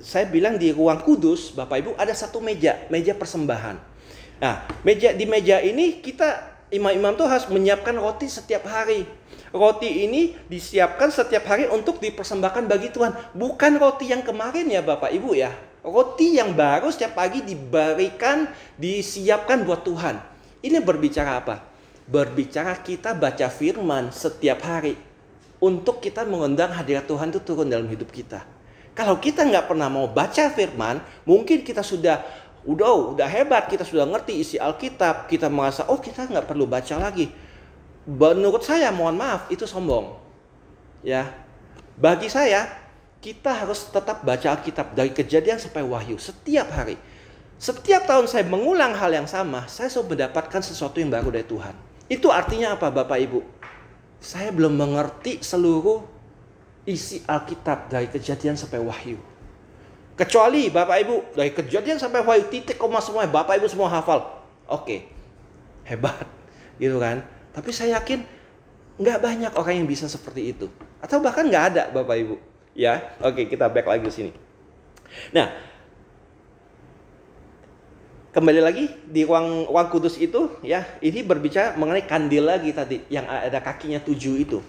S5: saya bilang di ruang kudus Bapak Ibu ada satu meja persembahan. Nah, di meja ini kita imam-imam tuh harus menyiapkan roti setiap hari. Roti ini disiapkan setiap hari untuk dipersembahkan bagi Tuhan. Bukan roti yang kemarin ya Bapak Ibu ya. Roti yang baru setiap pagi disiapkan buat Tuhan. Ini berbicara apa? Berbicara kita baca firman setiap hari. Untuk kita mengundang hadirat Tuhan itu turun dalam hidup kita. Kalau kita nggak pernah mau baca firman, mungkin kita sudah hebat, kita sudah ngerti isi Alkitab, kita merasa, kita nggak perlu baca lagi. Menurut saya, mohon maaf, itu sombong. Ya, bagi saya, kita harus tetap baca Alkitab dari Kejadian sampai Wahyu setiap hari. Setiap tahun saya mengulang hal yang sama, saya selalu mendapatkan sesuatu yang baru dari Tuhan. Itu artinya apa Bapak Ibu? Saya belum mengerti seluruh isi Alkitab dari Kejadian sampai Wahyu. Kecuali Bapak Ibu, dari Kejadian sampai Wahyu, titik koma semuanya, Bapak Ibu semua hafal. Oke, hebat, gitu kan. Tapi saya yakin nggak banyak orang yang bisa seperti itu. Atau bahkan nggak ada Bapak Ibu. Ya, oke, kita back lagi ke sini. Nah, kembali lagi di ruang kudus itu, ya, ini berbicara mengenai kandil lagi tadi, yang ada kakinya 7 itu.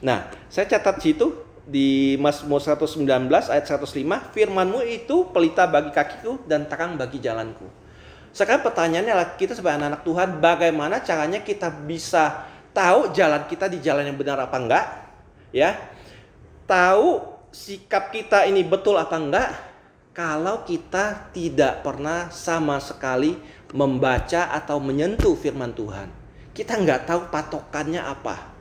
S5: Nah, saya catat situ di Mazmur 119 ayat 105, firman-Mu itu pelita bagi kakiku dan terang bagi jalanku. Sekarang pertanyaannya adalah kita sebagai anak-anak Tuhan, bagaimana caranya kita bisa tahu jalan kita di jalan yang benar apa enggak? Ya, tahu sikap kita ini betul apa enggak? Kalau kita tidak pernah sama sekali membaca atau menyentuh firman Tuhan, kita nggak tahu patokannya apa,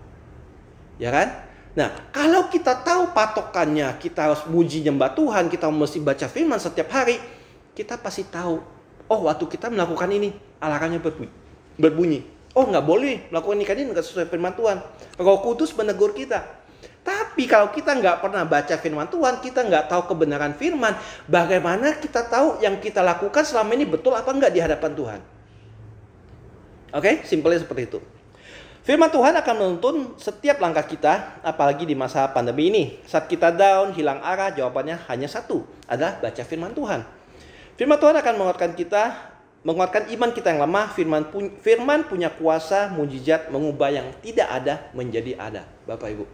S5: ya kan? Nah, kalau kita tahu patokannya, kita harus muji nyembah Tuhan, kita mesti baca firman setiap hari, kita pasti tahu. Oh, waktu kita melakukan ini, alarmnya berbunyi. Oh, nggak boleh melakukan ini nggak sesuai firman Tuhan. Roh Kudus menegur kita. Tapi kalau kita nggak pernah baca firman Tuhan, kita nggak tahu kebenaran firman, bagaimana kita tahu yang kita lakukan selama ini betul apa nggak di hadapan Tuhan? Oke, simpelnya seperti itu. Firman Tuhan akan menuntun setiap langkah kita, apalagi di masa pandemi ini. Saat kita down, hilang arah, jawabannya hanya satu, adalah baca firman Tuhan. Firman Tuhan akan menguatkan iman kita yang lemah. Firman punya kuasa mujizat mengubah yang tidak ada menjadi ada, Bapak Ibu.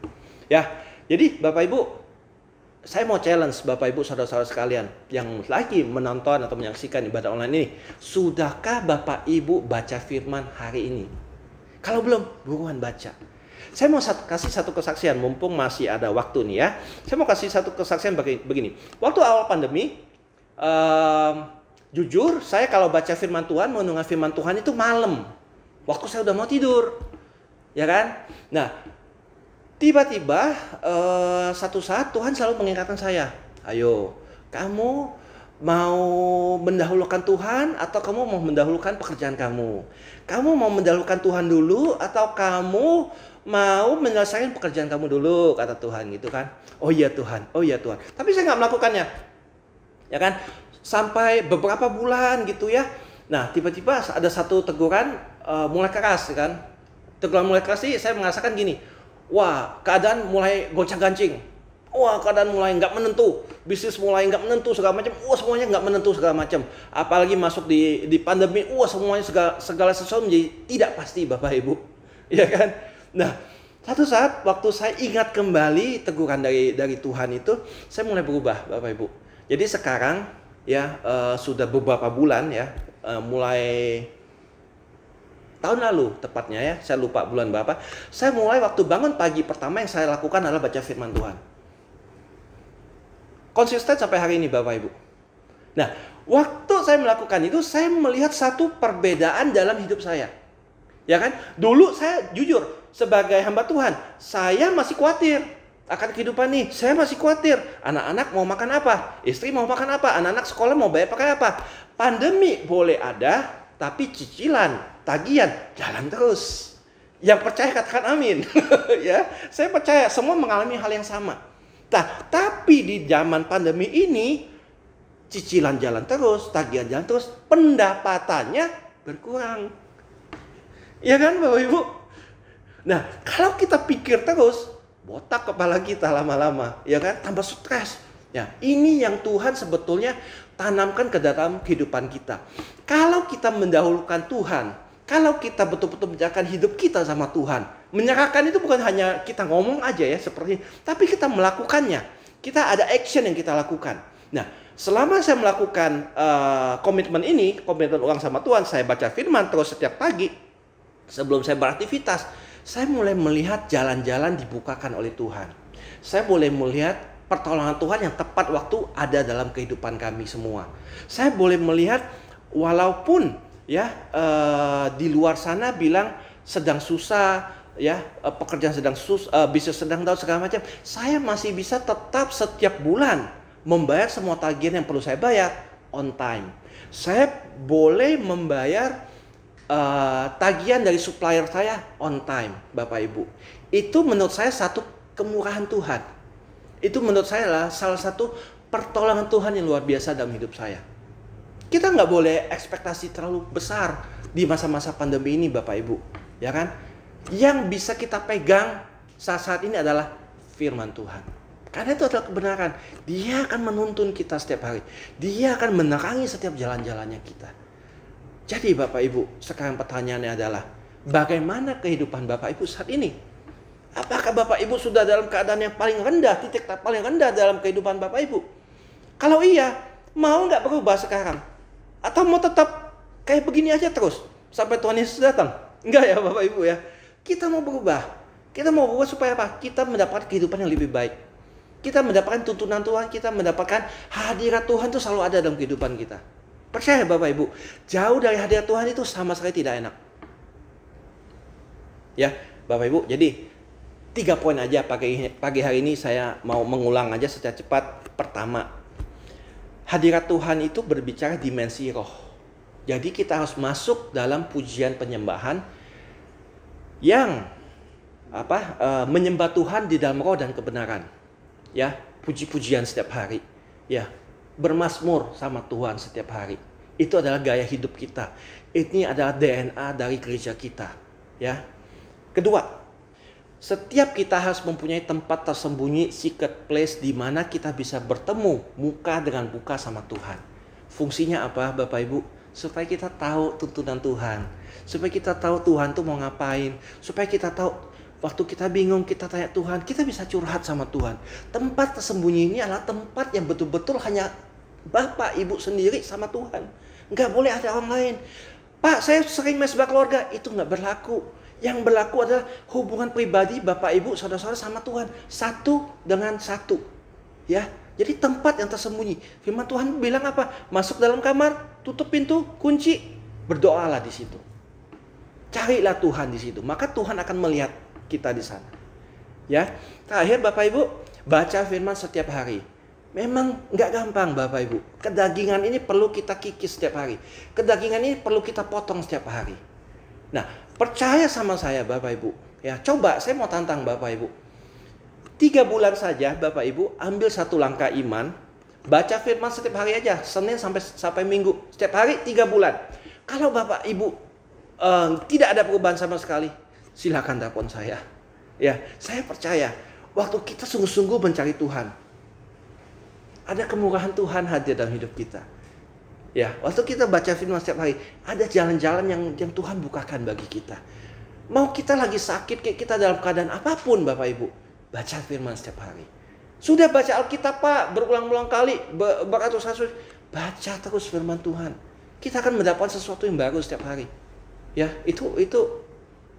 S5: Ya, jadi Bapak Ibu, saya mau challenge Bapak Ibu, saudara-saudara sekalian yang lagi menonton atau menyaksikan ibadah online ini. Sudahkah Bapak Ibu baca firman hari ini? Kalau belum, buruan baca. Saya mau kasih satu kesaksian, mumpung masih ada waktu nih ya. Saya mau kasih satu kesaksian begini. Waktu awal pandemi, jujur saya kalau baca firman Tuhan, mendengar firman Tuhan itu malam. Waktu saya udah mau tidur. Ya kan? Nah, tiba-tiba satu saat Tuhan selalu mengingatkan saya. Ayo, kamu mau mendahulukan Tuhan atau kamu mau mendahulukan pekerjaan kamu? Kamu mau mendahulukan Tuhan dulu atau kamu mau menyelesaikan pekerjaan kamu dulu, kata Tuhan gitu kan. Oh iya Tuhan, oh iya Tuhan. Tapi saya nggak melakukannya. Ya kan? Sampai beberapa bulan gitu ya. Nah, tiba-tiba ada satu teguran mulai keras kan. Teguran mulai keras sih saya merasakan gini. Wah, keadaan mulai goncang-gancing. Wah, keadaan mulai nggak menentu, bisnis mulai nggak menentu segala macam. Wah, semuanya nggak menentu segala macam. Apalagi masuk di pandemi, wah semuanya segala sesuatu menjadi tidak pasti, Bapak Ibu, ya kan? Nah, satu saat waktu saya ingat kembali teguran dari Tuhan itu, saya mulai berubah, Bapak Ibu. Jadi sekarang ya sudah beberapa bulan ya, mulai tahun lalu tepatnya ya, saya lupa bulan berapa. Saya mulai waktu bangun pagi pertama yang saya lakukan adalah baca firman Tuhan. Konsisten sampai hari ini, Bapak Ibu. Nah, waktu saya melakukan itu, saya melihat satu perbedaan dalam hidup saya. Ya kan? Dulu saya jujur, sebagai hamba Tuhan, saya masih khawatir akan kehidupan nih. Saya masih khawatir, anak-anak mau makan apa? Istri mau makan apa? Anak-anak sekolah mau bayar pakai apa? Pandemi boleh ada, tapi cicilan, tagihan, jalan terus. Yang percaya katakan amin. Ya, saya percaya semua mengalami hal yang sama. Nah, tapi di zaman pandemi ini, cicilan jalan terus, tagihan jalan terus, pendapatannya berkurang. Ya kan, Bapak Ibu? Nah, kalau kita pikir terus, botak kepala kita lama-lama, ya kan? Tambah stres. Ya, ini yang Tuhan sebetulnya tanamkan ke dalam kehidupan kita. Kalau kita mendahulukan Tuhan, kalau kita betul-betul menjalankan hidup kita sama Tuhan, menyerahkan itu bukan hanya kita ngomong aja ya seperti, tapi kita melakukannya. Kita ada action yang kita lakukan. Nah, selama saya melakukan komitmen ulang sama Tuhan, saya baca firman terus setiap pagi sebelum saya beraktivitas, saya mulai melihat jalan-jalan dibukakan oleh Tuhan. Saya boleh melihat pertolongan Tuhan yang tepat waktu ada dalam kehidupan kami semua. Saya boleh melihat walaupun ya di luar sana bilang sedang susah, ya pekerjaan sedang bisnis sedang down segala macam, saya masih bisa tetap setiap bulan membayar semua tagihan yang perlu saya bayar on time. Saya boleh membayar tagihan dari supplier saya on time, Bapak Ibu. Itu menurut saya satu kemurahan Tuhan. Itu menurut saya adalah salah satu pertolongan Tuhan yang luar biasa dalam hidup saya. Kita nggak boleh ekspektasi terlalu besar di masa-masa pandemi ini, Bapak Ibu, ya kan? Yang bisa kita pegang saat ini adalah firman Tuhan. Karena itu adalah kebenaran. Dia akan menuntun kita setiap hari. Dia akan menerangi setiap jalan-jalannya kita. Jadi Bapak Ibu, sekarang pertanyaannya adalah, bagaimana kehidupan Bapak Ibu saat ini? Apakah Bapak Ibu sudah dalam keadaan yang paling rendah, titik paling rendah dalam kehidupan Bapak Ibu? Kalau iya, mau nggak berubah sekarang? Atau mau tetap kayak begini aja terus sampai Tuhan Yesus datang? Enggak ya Bapak Ibu ya. Kita mau berubah. Kita mau berubah supaya apa? Kita mendapatkan kehidupan yang lebih baik. Kita mendapatkan tuntunan Tuhan, kita mendapatkan hadirat Tuhan itu selalu ada dalam kehidupan kita. Percaya Bapak Ibu, jauh dari hadirat Tuhan itu sama sekali tidak enak. Ya Bapak Ibu, jadi 3 poin aja pagi hari ini saya mau mengulang aja secara cepat. Pertama, hadirat Tuhan itu berbicara dimensi roh. Jadi kita harus masuk dalam pujian penyembahan yang menyembah Tuhan di dalam roh dan kebenaran. Ya, puji-pujian setiap hari. Ya, bermazmur sama Tuhan setiap hari. Itu adalah gaya hidup kita. Ini adalah DNA dari gereja kita. Ya. Kedua, setiap kita harus mempunyai tempat tersembunyi, secret place, di mana kita bisa bertemu muka dengan muka sama Tuhan. Fungsinya apa Bapak Ibu? Supaya kita tahu tuntunan Tuhan. Supaya kita tahu Tuhan tuh mau ngapain. Supaya kita tahu waktu kita bingung, kita tanya Tuhan, kita bisa curhat sama Tuhan. Tempat tersembunyi ini adalah tempat yang betul-betul hanya Bapak Ibu sendiri sama Tuhan. Nggak boleh ada orang lain. Pak, saya sering mesbah keluarga. Itu nggak berlaku. Yang berlaku adalah hubungan pribadi Bapak Ibu, saudara-saudara sama Tuhan. Satu dengan satu. Ya, jadi tempat yang tersembunyi. Firman Tuhan bilang apa? Masuk dalam kamar, tutup pintu, kunci, berdoalah di situ. Carilah Tuhan di situ. Maka Tuhan akan melihat kita di sana. Ya, terakhir Bapak Ibu, baca firman setiap hari. Memang nggak gampang Bapak Ibu. Kedagingan ini perlu kita kikis setiap hari. Kedagingan ini perlu kita potong setiap hari. Nah, percaya sama saya Bapak Ibu. Ya, coba saya mau tantang Bapak Ibu. 3 bulan saja Bapak Ibu ambil satu langkah iman. Baca firman setiap hari aja. Senin sampai Minggu. Setiap hari 3 bulan. Kalau Bapak Ibu tidak ada perubahan sama sekali, silakan telepon saya. Ya, saya percaya waktu kita sungguh-sungguh mencari Tuhan, ada kemurahan Tuhan hadir dalam hidup kita. Ya, waktu kita baca firman setiap hari, ada jalan-jalan yang Tuhan bukakan bagi kita. Mau kita lagi sakit, kita dalam keadaan apapun Bapak Ibu, baca firman setiap hari. Sudah baca Alkitab Pak, berulang-ulang kali, beratus-ratus, baca terus firman Tuhan. Kita akan mendapatkan sesuatu yang baru setiap hari. Ya, itu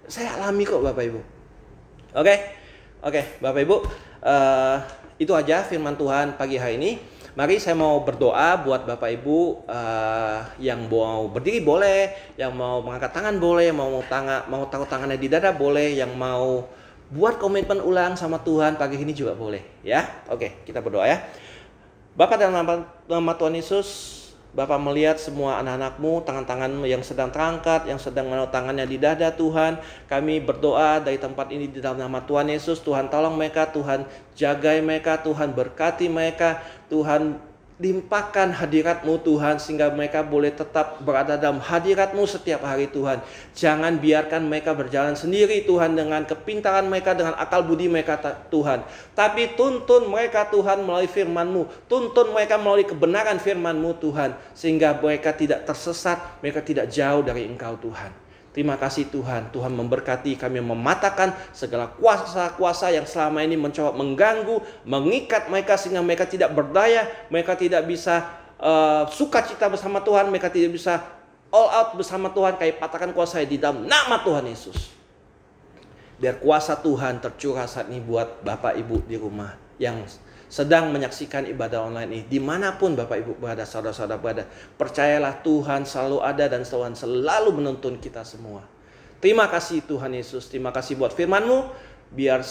S5: saya alami kok Bapak Ibu. Oke, Bapak Ibu, itu aja firman Tuhan pagi hari ini. Mari saya mau berdoa buat Bapak Ibu yang mau berdiri boleh, yang mau mengangkat tangan boleh, mau taruh tangannya di dada boleh, yang mau buat komitmen ulang sama Tuhan pagi ini juga boleh, ya. Oke, kita berdoa ya. Bapak, dalam nama Tuhan Yesus, Bapak melihat semua anak-anak-Mu, tangan-tangan yang sedang terangkat, yang sedang menaruh tangannya di dada Tuhan. Kami berdoa dari tempat ini di dalam nama Tuhan Yesus. Tuhan tolong mereka, Tuhan jagai mereka, Tuhan berkati mereka, Tuhan limpahkan hadirat-Mu Tuhan, sehingga mereka boleh tetap berada dalam hadirat-Mu setiap hari Tuhan. Jangan biarkan mereka berjalan sendiri Tuhan, dengan kepintaran mereka, dengan akal budi mereka Tuhan. Tapi tuntun mereka Tuhan melalui firman-Mu, tuntun mereka melalui kebenaran firman-Mu Tuhan, sehingga mereka tidak tersesat, mereka tidak jauh dari Engkau Tuhan. Terima kasih Tuhan, Tuhan memberkati kami, mematahkan segala kuasa-kuasa yang selama ini mencoba mengganggu, mengikat mereka sehingga mereka tidak berdaya, mereka tidak bisa sukacita bersama Tuhan, mereka tidak bisa all out bersama Tuhan. Kami patahkan kuasa di dalam nama Tuhan Yesus. Biar kuasa Tuhan tercurah saat ini buat Bapak Ibu di rumah yang sedang menyaksikan ibadah online ini, dimanapun Bapak Ibu berada, saudara-saudara berada, percayalah Tuhan selalu ada dan Tuhan selalu menuntun kita semua. Terima kasih Tuhan Yesus, terima kasih buat firman-Mu, biar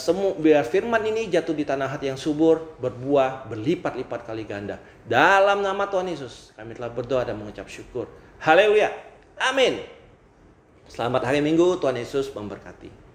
S5: firman ini jatuh di tanah hati yang subur, berbuah berlipat-lipat kali ganda. Dalam nama Tuhan Yesus kami telah berdoa dan mengucap syukur. Haleluya, amin. Selamat hari Minggu, Tuhan Yesus memberkati.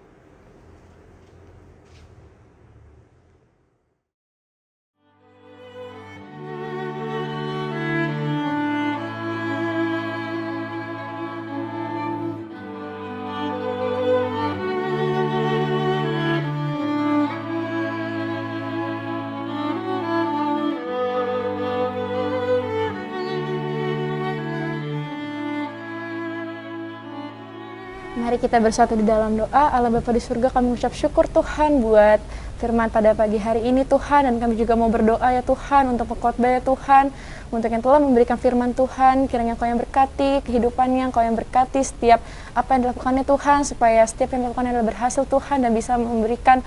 S6: Mari kita bersatu di dalam doa. Allah Bapa di surga, kami mengucap syukur Tuhan buat firman pada pagi hari ini Tuhan, dan kami juga mau berdoa ya Tuhan untuk pengkhotbah ya Tuhan, untuk yang telah memberikan firman Tuhan. Kiranya Kau yang berkati kehidupannya, Kau yang berkati setiap apa yang dilakukannya Tuhan, supaya setiap yang dilakukannya adalah berhasil Tuhan, dan bisa memberikan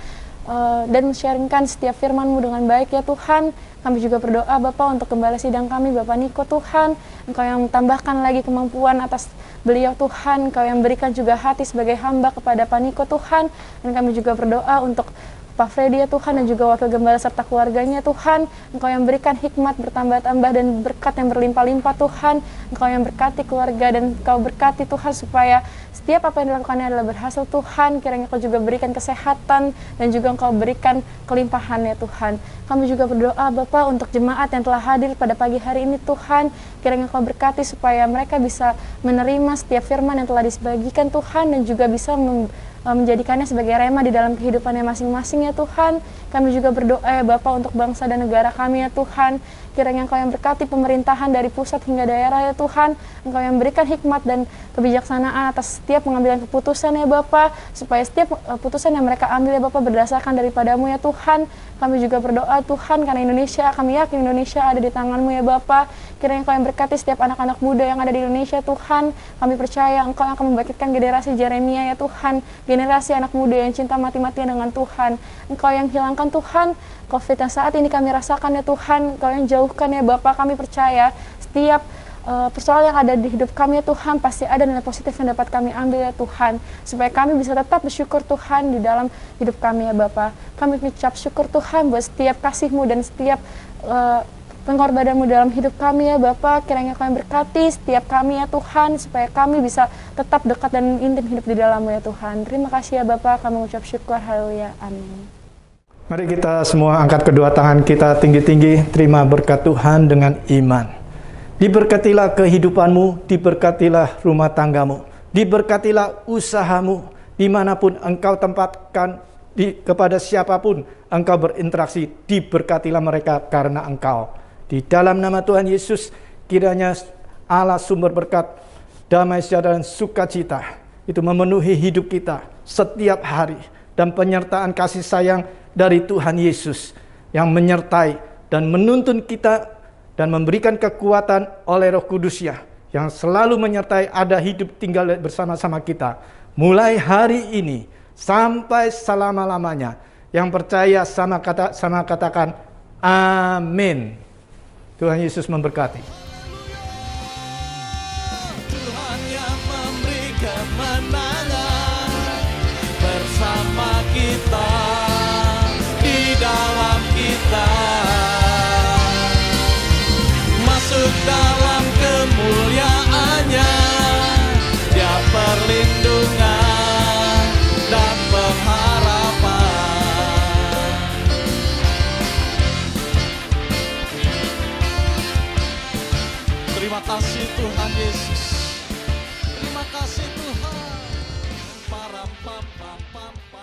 S6: dan men-sharingkan setiap firman-Mu dengan baik ya Tuhan. Kami juga berdoa Bapa untuk gembala sidang kami Bapak Niko Tuhan, Engkau yang tambahkan lagi kemampuan atas beliau Tuhan, Engkau yang berikan juga hati sebagai hamba kepada Pak Niko Tuhan. Dan kami juga berdoa untuk Pak Freddy ya Tuhan, dan juga wakil gembala serta keluarganya Tuhan. Engkau yang berikan hikmat bertambah-tambah dan berkat yang berlimpah-limpah Tuhan. Engkau yang berkati keluarga, dan Engkau berkati Tuhan supaya setiap apa yang dilakukannya adalah berhasil Tuhan. Kiranya Engkau juga berikan kesehatan dan juga Engkau berikan kelimpahan ya Tuhan. Kami juga berdoa Bapa untuk jemaat yang telah hadir pada pagi hari ini Tuhan. Kiranya Engkau berkati supaya mereka bisa menerima setiap firman yang telah dibagikan Tuhan, dan juga bisa menjadikannya sebagai rema di dalam kehidupannya masing-masing ya Tuhan. Kami juga berdoa ya Bapa untuk bangsa dan negara kami ya Tuhan. Kiranya Engkau yang berkati pemerintahan dari pusat hingga daerah ya Tuhan. Engkau yang berikan hikmat dan kebijaksanaan atas setiap pengambilan keputusan ya Bapa, supaya setiap keputusan yang mereka ambil ya Bapa berdasarkan daripada-Mu ya Tuhan. Kami juga berdoa Tuhan karena Indonesia, kami yakin Indonesia ada di tangan-Mu ya Bapa. Kiranya Engkau yang berkati setiap anak-anak muda yang ada di Indonesia Tuhan. Kami percaya Engkau yang akan membangkitkan generasi Yeremia ya Tuhan, generasi anak muda yang cinta mati-matian dengan Tuhan. Engkau yang hilangkan Tuhan COVID yang saat ini kami rasakan ya Tuhan. Engkau yang jauhkan ya Bapa. Kami percaya setiap persoalan yang ada di hidup kami ya Tuhan, pasti ada nilai positif yang dapat kami ambil ya Tuhan, supaya kami bisa tetap bersyukur Tuhan di dalam hidup kami ya Bapa. Kami mengucap syukur Tuhan buat setiap kasih-Mu dan setiap pengorbanan-Mu dalam hidup kami ya Bapa. Kiranya Kau yang berkati setiap kami ya Tuhan, supaya kami bisa tetap dekat dan intim hidup di dalam-Mu ya Tuhan. Terima kasih ya Bapa, kami mengucap syukur. Haleluya, amin.
S7: Mari kita semua angkat kedua tangan kita tinggi-tinggi, terima berkat Tuhan dengan iman. Diberkatilah kehidupanmu, diberkatilah rumah tanggamu, diberkatilah usahamu, dimanapun engkau tempatkan kepada siapapun Engkau berinteraksi, diberkatilah mereka karena Engkau. Di dalam nama Tuhan Yesus, kiranya Allah sumber berkat, damai sejahtera dan sukacita itu memenuhi hidup kita setiap hari, dan penyertaan kasih sayang dari Tuhan Yesus yang menyertai dan menuntun kita dan memberikan kekuatan oleh Roh Kudus-Nya yang selalu menyertai, ada hidup tinggal bersama-sama kita mulai hari ini sampai selama-lamanya. Yang percaya sama katakan amin. Tuhan Yesus memberkati.
S1: Tuhan yang memberi kemenangan bersama kita, di dalam kita, masuk dalam kemuliaan-Nya, Dia perlindungan dan pengharapan. Terima kasih Tuhan Yesus. Terima kasih Tuhan. Param pam pam pam pam.